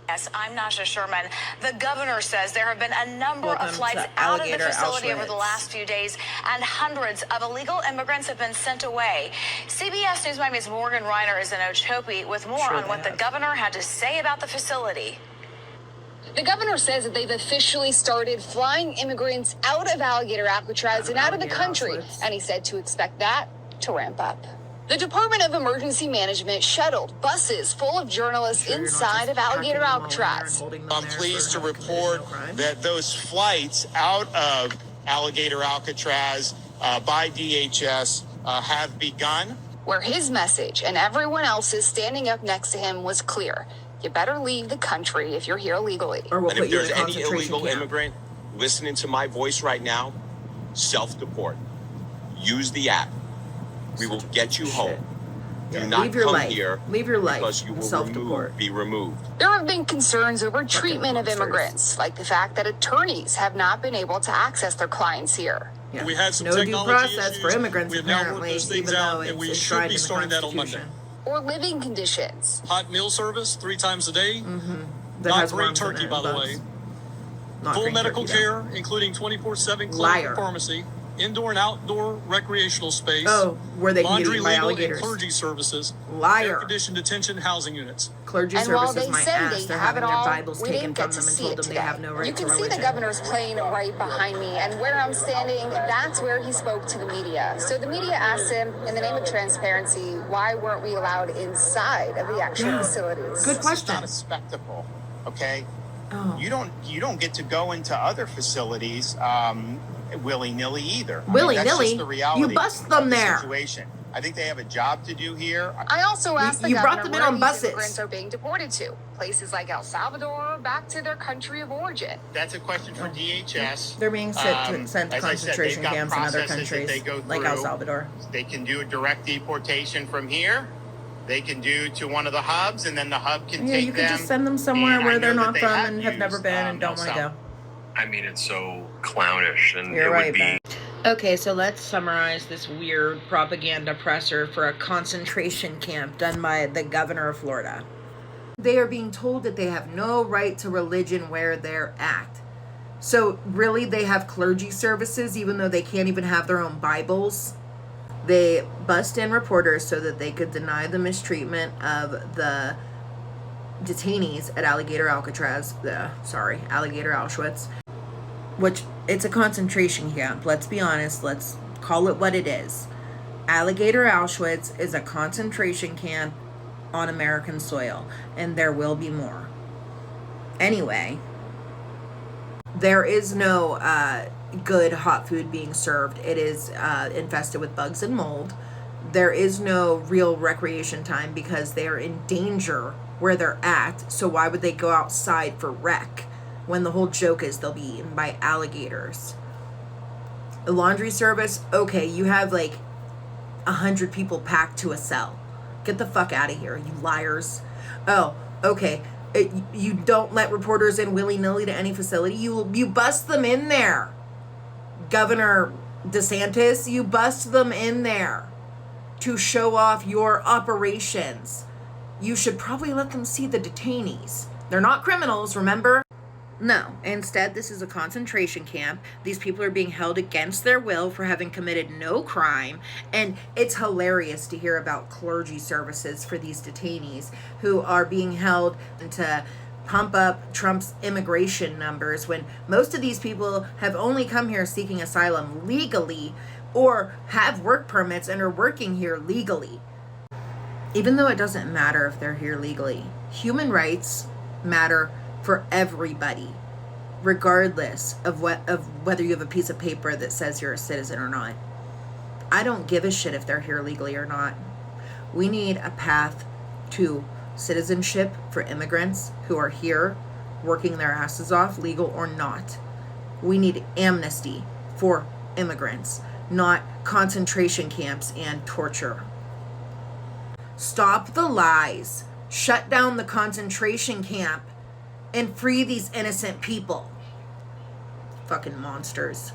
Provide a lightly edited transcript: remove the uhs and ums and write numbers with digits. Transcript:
Yes, I'm Nasha Sherman. The governor says there have been a number of flights out of the facility over the last few days, and hundreds of illegal immigrants have been sent away. CBS News Miami's Morgan Reiner is in Okeechobee with more on what the governor had to say about the facility. The governor says that they've officially started flying immigrants out of Alligator Alcatraz and out of the country, and he said to expect that to ramp up. The Department of Emergency Management shuttled buses full of journalists inside of Alligator Alcatraz. I'm pleased to report that those flights out of Alligator Alcatraz by DHS have begun. Where his message and everyone else's standing up next to him was clear. You better leave the country if you're here illegally. And if there's any illegal immigrant listening to my voice right now, self-deport. Use the app. We will get you home. Do not come here. Leave your life. Because you will be removed. There have been concerns over treatment of immigrants, like the fact that attorneys have not been able to access their clients here. Yeah. We had some no due technology process issues. for immigrants, We have now apparently, worked those things even out, though and we it's should be starting that on Monday. Or living conditions. Hot meal service 3 times a day. That Not has green worms in turkey, it, by the bugs. way. Not Full green medical turkey, care, including 24/7 clinic Liar. and pharmacy, indoor and outdoor recreational space. Oh, where they can get laundry, eaten by legal, alligators. and clergy services. Liar. Air-conditioned detention housing units. Clergy And while services, they my said ass. they They're have having it their all, Bibles we taken didn't from get to them and see told it them they today. have no right You to can see religion. the governor's plane right behind me, and where I'm standing, that's where he spoke to the media. So the media asked him, in the name of transparency, why weren't we allowed inside of the actual facilities? Good It's question. not a spectacle, okay? Oh. You don't get to go into other facilities willy-nilly either. Willy-nilly? That's just the reality You bust them of the there. situation. I think they have a job to do here. I also asked the You brought governor them in where on these buses. immigrants are being deported to, places like El Salvador, back to their country of origin. That's a question for DHS. They're being sent to As I said, concentration they've got camps in other processes that they countries, go like El through. Salvador. They can do a direct deportation from here. They can do to one of the hubs, and then the hub can Yeah, take you could them. just send them somewhere And I where they're know that not they from and have never used, been and don't El want to go. I mean, it's so clownish, and You're it right, would be. Ben. Okay, so let's summarize this weird propaganda presser for a concentration camp done by the governor of Florida. They are being told that they have no right to religion where they're at. So really, they have clergy services even though they can't even have their own Bibles. They bust in reporters so that they could deny the mistreatment of the detainees at Alligator Alcatraz. Alligator Auschwitz. Which, it's a concentration camp. Let's be honest. Let's call it what it is. Alligator Auschwitz is a concentration camp on American soil. And there will be more. Anyway, there is no good hot food being served. It is infested with bugs and mold. There is no real recreation time because they are in danger where they're at. So why would they go outside for rec when the whole joke is they'll be eaten by alligators? A laundry service, okay, you have like 100 people packed to a cell. Get the fuck out of here, you liars. Oh, okay. You don't let reporters in willy-nilly to any facility. You bust them in there. Governor Desantis, you bust them in there to show off your operations. You should probably let them see the detainees. They're not criminals, remember? No, instead this is a concentration camp. These people are being held against their will for having committed no crime, and it's hilarious to hear about clergy services for these detainees who are being held to pump up Trump's immigration numbers when most of these people have only come here seeking asylum legally or have work permits and are working here legally. Even though it doesn't matter if they're here legally, human rights matter for everybody, regardless of whether you have a piece of paper that says you're a citizen or not. I don't give a shit if they're here legally or not. We need a path to citizenship for immigrants who are here working their asses off, legal or not. We need amnesty for immigrants, not concentration camps and torture. Stop the lies. Shut down the concentration camp and free these innocent people. Fucking monsters.